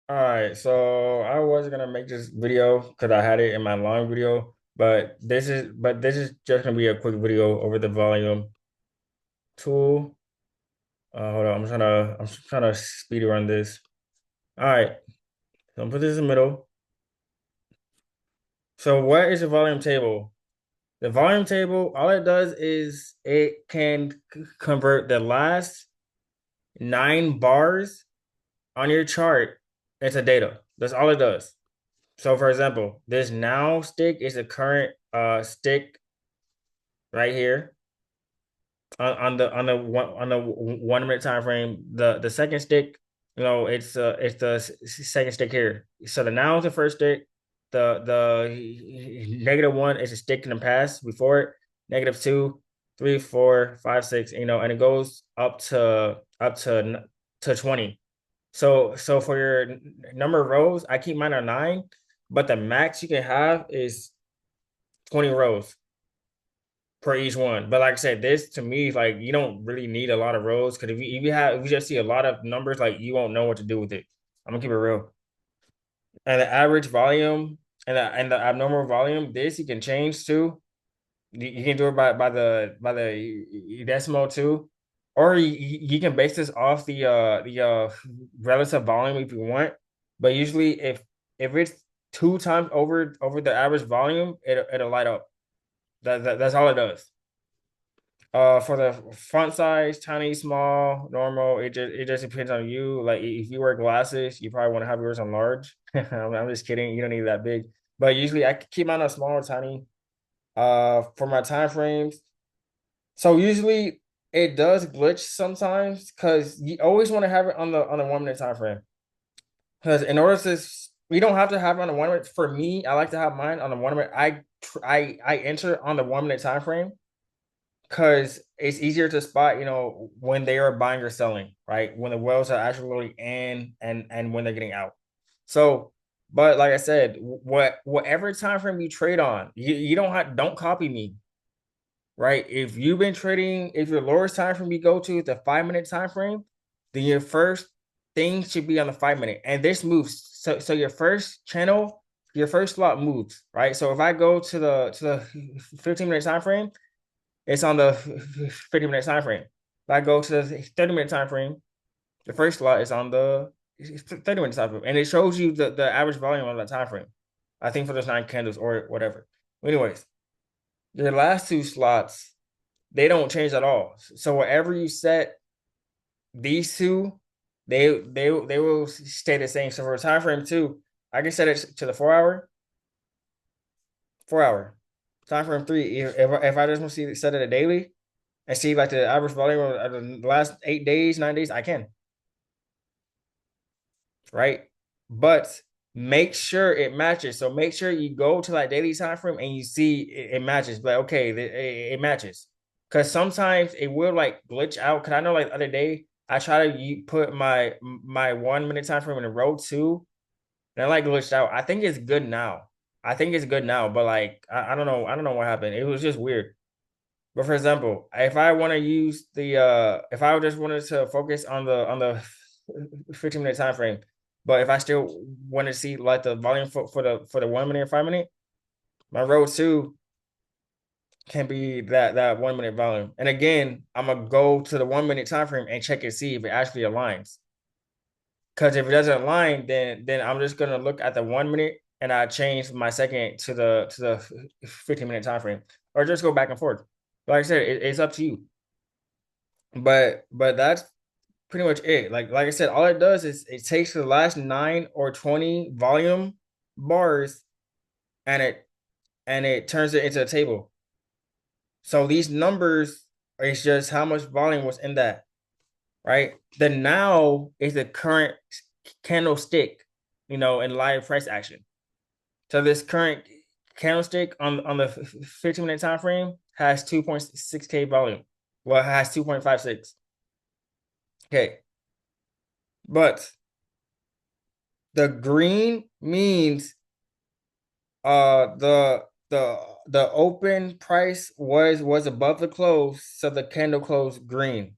All right, so I was gonna make this video because I had it in my long video, but this is just gonna be a quick video over the volume tool. Hold on, I'm trying to speed run this. All right, so I'm put this in the middle. So what is a volume table? The volume table, all it does is it can convert the last 9 bars on your chart into data. That's all it does. So for example, this now stick is the current stick right here on the 1 minute time frame. The second stick, it's the second stick here. So the now is the first stick. The -1 is a stick in the past before it. -2, 3, 4, 5, 6. And it goes up to 20. So for your number of rows, I keep mine on 9, but the max you can have is 20 rows per each one. But like I said, this to me, like you don't really need a lot of rows because if you just see a lot of numbers, like you won't know what to do with it. I'm gonna keep it real. And the average volume and the abnormal volume, this you can change too. You can do it by the decimal too, or you can base this off the relative volume if you want. But usually, if it's 2 times over the average volume, it'll light up. That's all it does. For the font size, tiny, small, normal, it just depends on you. Like if you wear glasses, you probably want to have yours on large. I'm just kidding. You don't need that big. But usually I keep mine on small or tiny. For my time frames. So usually it does glitch sometimes because you always want to have it on the 1 minute time frame. Because in order to, we don't have to have it on the 1 minute. For me, I like to have mine on the 1 minute. I enter on the 1 minute time frame because it's easier to spot, when they are buying or selling, right? When the whales are actually in and when they're getting out. So, but like I said, whatever time frame you trade on, you don't copy me, right? If you've been trading, if your lowest time frame you go to is the 5 minute time frame, then your first thing should be on the 5 minute. And this moves. So your first channel, your first slot moves, right? So if I go to the 15 minute time frame, it's on the 50 minute time frame. If I go to the 30 minute time frame, the first slot is on the 30 minute time frame. And it shows you the average volume on that time frame. I think for those 9 candles or whatever. Anyways, your last 2 slots, they don't change at all. So whatever you set, these two, they will stay the same. So for time frame 2, I can set it to the 4 hour, 4 hour. Time frame 3, if I just want to see set it a daily and see like the average volume of the last 8 days, 9 days, I can, right? But make sure it matches. So make sure you go to that daily time frame and you see it matches. But okay, it matches. Because sometimes it will like glitch out. Cause I know like the other day I try to put my 1 minute time frame in a row too, and I like glitched out. I think it's good now. I think it's good now, but like I don't know. I don't know what happened. It was just weird. But for example, if I want to use if I just wanted to focus on the 15 minute time frame, but if I still want to see like the volume for the 1 minute and 5 minute, my row 2 can be that 1 minute volume. And again, I'm gonna go to the 1 minute time frame and check and see if it actually aligns. Because if it doesn't align, then I'm just gonna look at the 1 minute and I change my second to the 15 minute time frame, or just go back and forth. Like I said, it's up to you. But that's pretty much it. Like I said, all it does is it takes the last 9 or 20 volume bars and it turns it into a table. So these numbers is just how much volume was in that, right? The now is the current candlestick, in live price action. So this current candlestick on the 15 minute time frame has 2.6K volume. Well, it has 2.56. Okay. But the green means the open price was above the close, so the candle closed green.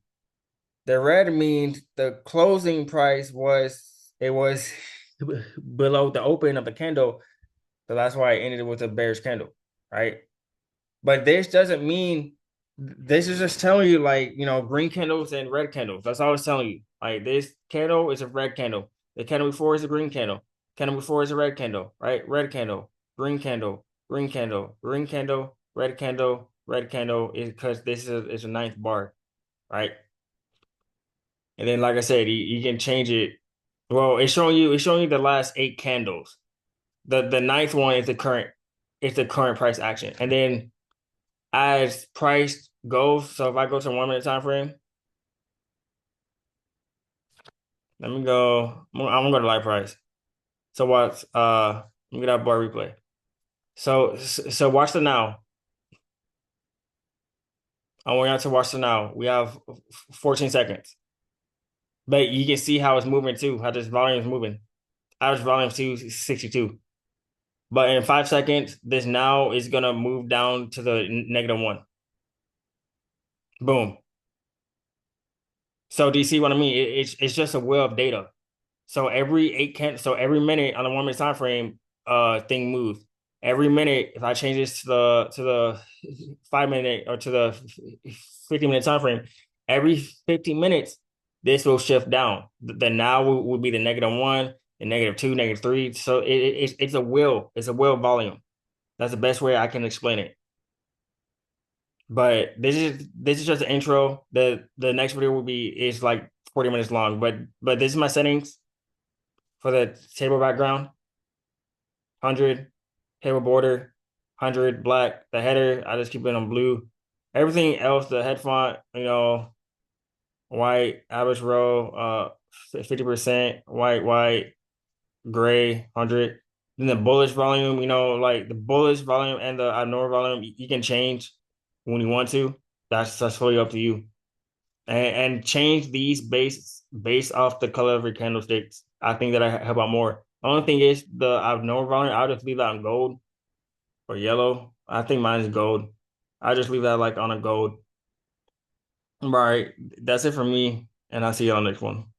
The red means the closing price was below the open of the candle. So that's why I ended it with a bearish candle, right? But this doesn't mean this is just telling you like green candles and red candles. That's all it's telling you. Like this candle is a red candle. The candle before is a green candle. Candle before is a red candle, right? Red candle, green candle, green candle, green candle, red candle, red candle is because this is a ninth bar, right? And then like I said, you can change it. Well, it's showing you the last eight candles. The ninth one is the current price action. And then as price goes, so if I go to 1 minute time frame, let me go. I'm gonna go to live price. So what? Let me get that bar replay. So watch the now. I want you to watch the now. We have 14 seconds, but you can see how it's moving too. How this volume is moving. Average volume is 262. But in 5 seconds, this now is gonna move down to the -1. Boom. So do you see what I mean? It's just a wheel of data. So every minute on a 1 minute time frame, thing moves. Every minute, if I change this to the 5 minute or to the 50 minute time frame, every 15 minutes, this will shift down. The now will be the -1, the -2, -3. So it's a wheel. It's a wheel volume. That's the best way I can explain it. But this is just an intro. The next video will be is like 40 minutes long. But this is my settings for the table background. 100 table border, 100 black. The header, I just keep it on blue. Everything else, the head font, white, average row, 50%, white, gray, 100. Then the bullish volume, like the bullish volume and the abnormal volume, you can change when you want to. That's fully up to you. And change these based off the color of your candlesticks. I think that I help out more. The only thing is the abnormal volume, I'll just leave that on gold or yellow. I think mine is gold. I just leave that like on a gold. All right, that's it for me, and I'll see you on the next one.